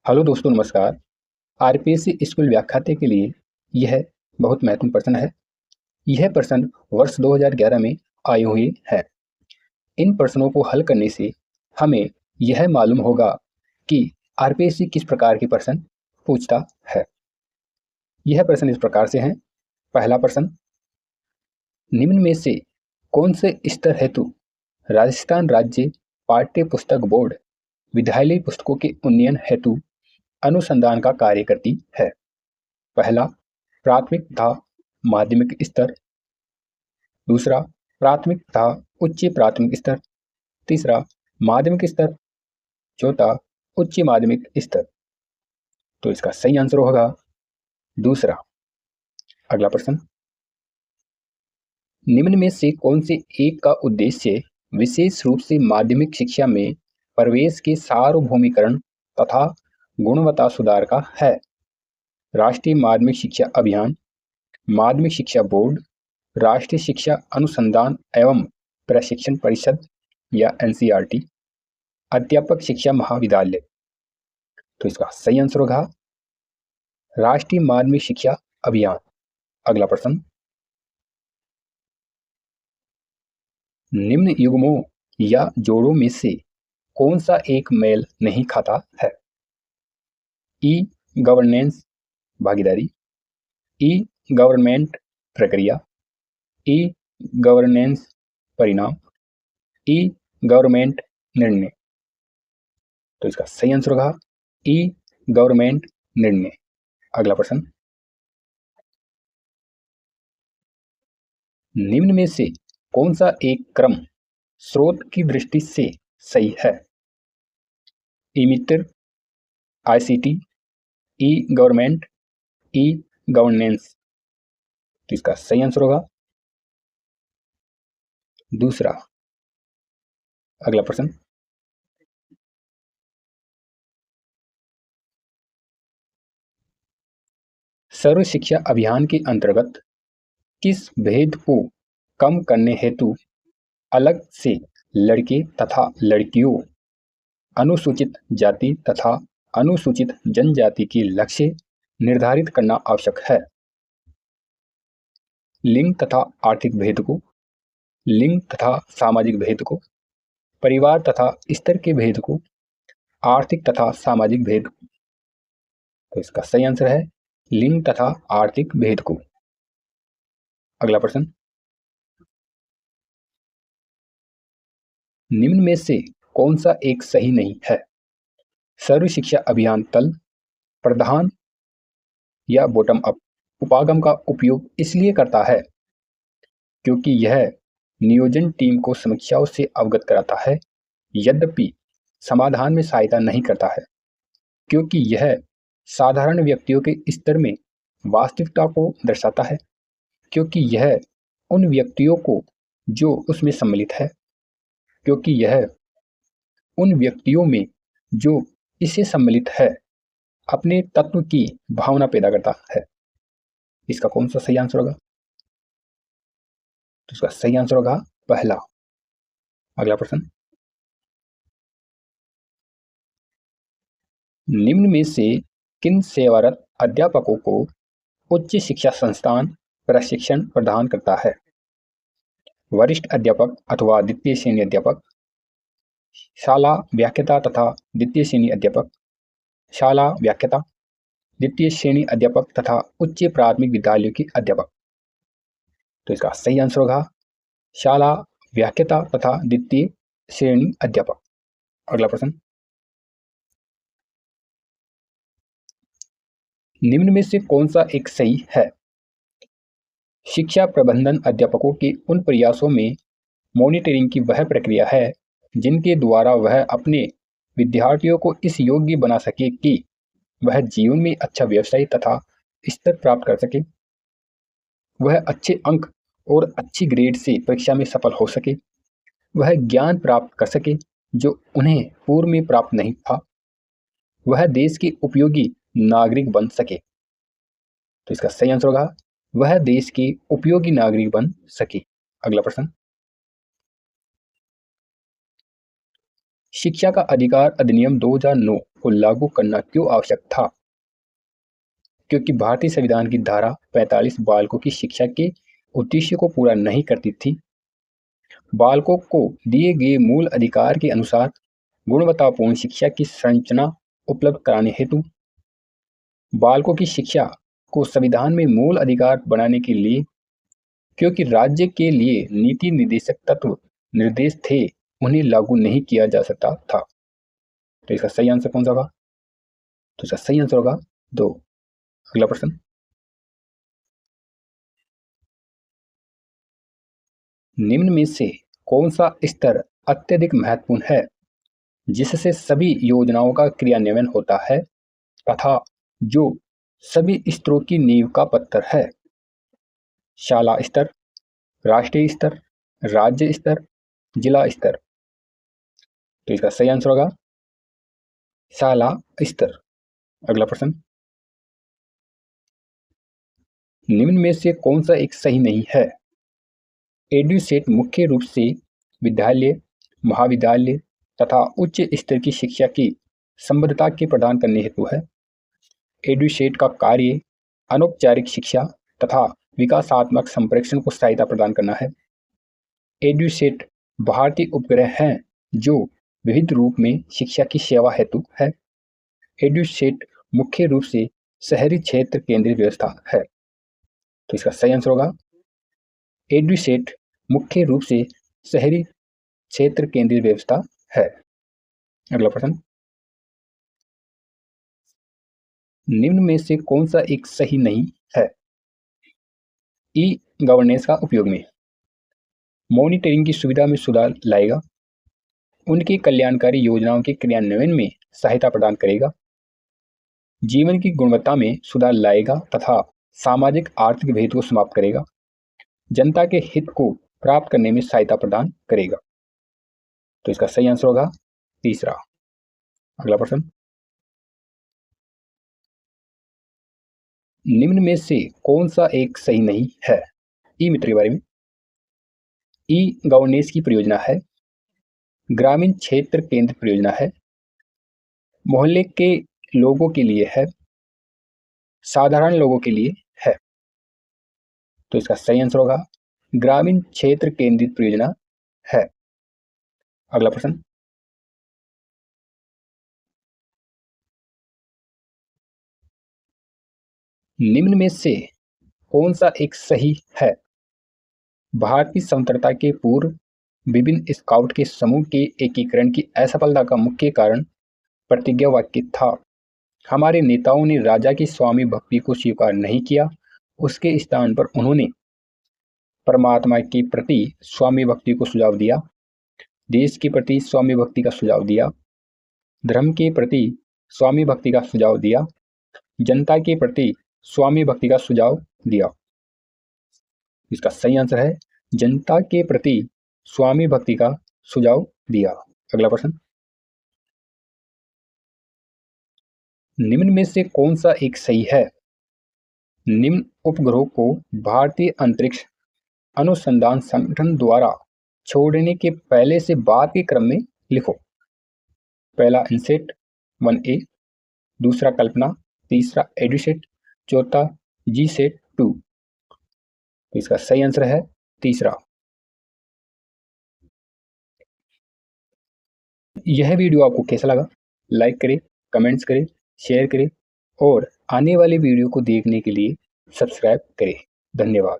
Hello दोस्तों, नमस्कार। RPSC school व्याख्याता के लिए यह बहुत महत्वपूर्ण प्रश्न है। यह प्रश्न वर्ष 2011 में आए हुए है। इन प्रश्नों को हल करने से हमें यह मालूम होगा कि आरपीएससी किस प्रकार के प्रश्न पूछता है। यह प्रश्न इस प्रकार से है। पहला प्रश्न, निम्न में से कौन से स्तर हेतु राजस्थान राज्य पाठ्य पुस्तक बोर्ड विद्यालय पुस्तकों के उन्नयन हेतु अनुसंधान का कार्य करती है? पहला, प्राथमिक तथा माध्यमिक स्तर। दूसरा, प्राथमिक तथा उच्च प्राथमिक स्तर। तीसरा, माध्यमिक स्तर। चौथा, उच्च माध्यमिक स्तर। तो इसका सही आंसर होगा दूसरा। अगला प्रश्न, निम्न में से कौन से एक का उद्देश्य विशेष रूप से माध्यमिक शिक्षा में प्रवेश के सार्वभौमिकरण तथा गुणवत्ता सुधार का है? राष्ट्रीय माध्यमिक शिक्षा अभियान, माध्यमिक शिक्षा बोर्ड, राष्ट्रीय शिक्षा अनुसंधान एवं प्रशिक्षण परिषद या एनसीईआरटी, अध्यापक शिक्षा महाविद्यालय। तो इसका सही आंसर होगा राष्ट्रीय माध्यमिक शिक्षा अभियान। अगला प्रश्न, निम्न युग्मों या जोड़ों में से कौन सा एक मेल नहीं खाता है? ई गवर्नेंस भागीदारी, ई गवर्नमेंट प्रक्रिया, ई गवर्नेंस परिणाम, ई गवर्नमेंट निर्णय। तो इसका सही आंसर होगा ई गवर्नमेंट निर्णय। अगला प्रश्न, निम्न में से कौन सा एक क्रम स्रोत की दृष्टि से सही है? ई मित्र, आईसीटी, ई गवर्नमेंट, ई गवर्नेंस। तो इसका सही आंसर होगा दूसरा। अगला प्रश्न, सर्व शिक्षा अभियान के अंतर्गत किस भेद को कम करने हेतु अलग से लड़के तथा लड़कियों, अनुसूचित जाति तथा अनुसूचित जनजाति के लक्ष्य निर्धारित करना आवश्यक है? लिंग तथा आर्थिक भेद को, लिंग तथा सामाजिक भेद को, परिवार तथा स्तर के भेद को, आर्थिक तथा सामाजिक भेद को। तो इसका सही आंसर है लिंग तथा आर्थिक भेद को। अगला प्रश्न, निम्न में से कौन सा एक सही नहीं है? सर्व शिक्षा अभियान तल, प्रधान या बॉटम अप उपागम का उपयोग इसलिए करता है क्योंकि यह नियोजन टीम को समीक्षाओं से अवगत कराता है, यद्यपि समाधान में सहायता नहीं करता है, क्योंकि यह साधारण व्यक्तियों के स्तर में वास्तविकता को दर्शाता है, क्योंकि यह उन व्यक्तियों को जो उसमें सम्मिलित है, क्योंकि यह उन व्यक्तियों में जो इससे सम्मिलित है अपने तत्व की भावना पैदा करता है। इसका कौन सा सही आंसर होगा? तो इसका सही आंसर होगा पहला। अगला प्रश्न, निम्न में से किन सेवारत अध्यापकों को उच्च शिक्षा संस्थान प्रशिक्षण प्रदान करता है? वरिष्ठ अध्यापक अथवा द्वितीय श्रेणी अध्यापक, शाला व्याख्याता तथा द्वितीय श्रेणी अध्यापक, शाला व्याख्याता, द्वितीय श्रेणी अध्यापक तथा उच्च प्राथमिक विद्यालयों के अध्यापक। तो इसका सही आंसर होगा शाला व्याख्याता तथा द्वितीय श्रेणी अध्यापक। अगला प्रश्न, निम्न में से कौन सा एक सही है? शिक्षा प्रबंधन अध्यापकों के उन प्रयासों में मॉनिटरिंग की वह प्रक्रिया है जिनके द्वारा वह अपने विद्यार्थियों को इस योग्य बना सके कि वह जीवन में अच्छा व्यवसाय तथा स्तर प्राप्त कर सके, वह अच्छे अंक और अच्छी ग्रेड से परीक्षा में सफल हो सके, वह ज्ञान प्राप्त कर सके जो उन्हें पूर्व में प्राप्त नहीं था, वह देश के उपयोगी नागरिक बन सके। तो इसका सही आंसर होगा वह देश के उपयोगी नागरिक बन सके। अगला प्रश्न, शिक्षा का अधिकार अधिनियम 2009 को लागू करना क्यों आवश्यक था? क्योंकि भारतीय संविधान की धारा 45 बालकों की शिक्षा के उद्देश्य को पूरा नहीं करती थी। बालकों को दिए गए मूल अधिकार के अनुसार गुणवत्तापूर्ण शिक्षा की संरचना उपलब्ध कराने हेतु बालकों की शिक्षा को संविधान में मूल अधिकार बनाने के लिए, क्योंकि राज्य के लिए नीति निर्देशक तत्व निर्देश थे, उन्हें लागू नहीं किया जा सकता था। तो इसका सही आंसर कौन सा होगा? तो इसका सही आंसर होगा 2। अगला प्रश्न, निम्न में से कौन सा स्तर अत्यधिक महत्वपूर्ण है जिससे सभी योजनाओं का क्रियान्वयन होता है तथा जो सभी स्तरों की नींव का पत्थर है? शाला स्तर, राष्ट्रीय स्तर, राज्य स्तर, जिला स्तर। तो इसका सही आंसर होगा शाला स्तर। अगला प्रश्न, निम्न में से कौन सा एक सही नहीं है? एडुसेट मुख्य रूप से विद्यालय, महाविद्यालय तथा उच्च स्तर की शिक्षा की संबद्धता के प्रदान करने हेतु है। एडुसेट का कार्य अनौपचारिक शिक्षा तथा विकासात्मक संप्रेषण को सहायता प्रदान करना है। एडुसेट भारतीय उपग्रह हैं जो विविध रूप में शिक्षा की सेवा हेतु है। एडुसेट मुख्य रूप से शहरी क्षेत्र केंद्रित व्यवस्था है। तो इसका सही आंसर होगा एडुसेट मुख्य रूप से शहरी क्षेत्र केंद्रित व्यवस्था है। अगला प्रश्न, निम्न में से कौन सा एक सही नहीं है? ई गवर्नेंस का उपयोग में मॉनिटरिंग की सुविधा में सुधार लाएगा, उनकी कल्याणकारी योजनाओं के क्रियान्वयन में सहायता प्रदान करेगा, जीवन की गुणवत्ता में सुधार लाएगा तथा सामाजिक आर्थिक भेद को समाप्त करेगा, जनता के हित को प्राप्त करने में सहायता प्रदान करेगा। तो इसका सही आंसर होगा तीसरा। अगला प्रश्न, निम्न में से कौन सा एक सही नहीं है? ई मित्र के बारे में, ई गवर्नेंस की परियोजना है, ग्रामीण क्षेत्र केंद्र परियोजना है, मोहल्ले के लोगों के लिए है, साधारण लोगों के लिए है। तो इसका सही आंसर होगा ग्रामीण क्षेत्र केंद्रित परियोजना है। अगला प्रश्न, निम्न में से कौन सा एक सही है? भारतीय स्वतंत्रता के पूर्व विभिन्न स्काउट के समूह के एकीकरण की असफलता का मुख्य कारण प्रतिज्ञा वाक्य था। हमारे नेताओं ने राजा की स्वामी भक्ति को स्वीकार नहीं किया, उसके स्थान पर उन्होंने परमात्मा के प्रति स्वामी भक्ति को सुझाव दिया, देश के प्रति स्वामी भक्ति का सुझाव दिया, धर्म के प्रति स्वामी भक्ति का सुझाव दिया, जनता के प्रति स्वामी भक्ति का सुझाव दिया। इसका सही आंसर है जनता के प्रति स्वामी भक्ति का सुझाव दिया। अगला प्रश्न, निम्न में से कौन सा एक सही है? निम्न उपग्रहों को भारतीय अंतरिक्ष अनुसंधान संगठन द्वारा छोड़ने के पहले से बाद के क्रम में लिखो। पहला इनसेट 1A, दूसरा कल्पना, तीसरा एडुसेट, चौथा जीसेट 2। तो इसका सही आंसर है तीसरा। यह वीडियो आपको कैसा लगा? लाइक करें, कमेंट्स करें, शेयर करें और आने वाले वीडियो को देखने के लिए सब्सक्राइब करें। धन्यवाद।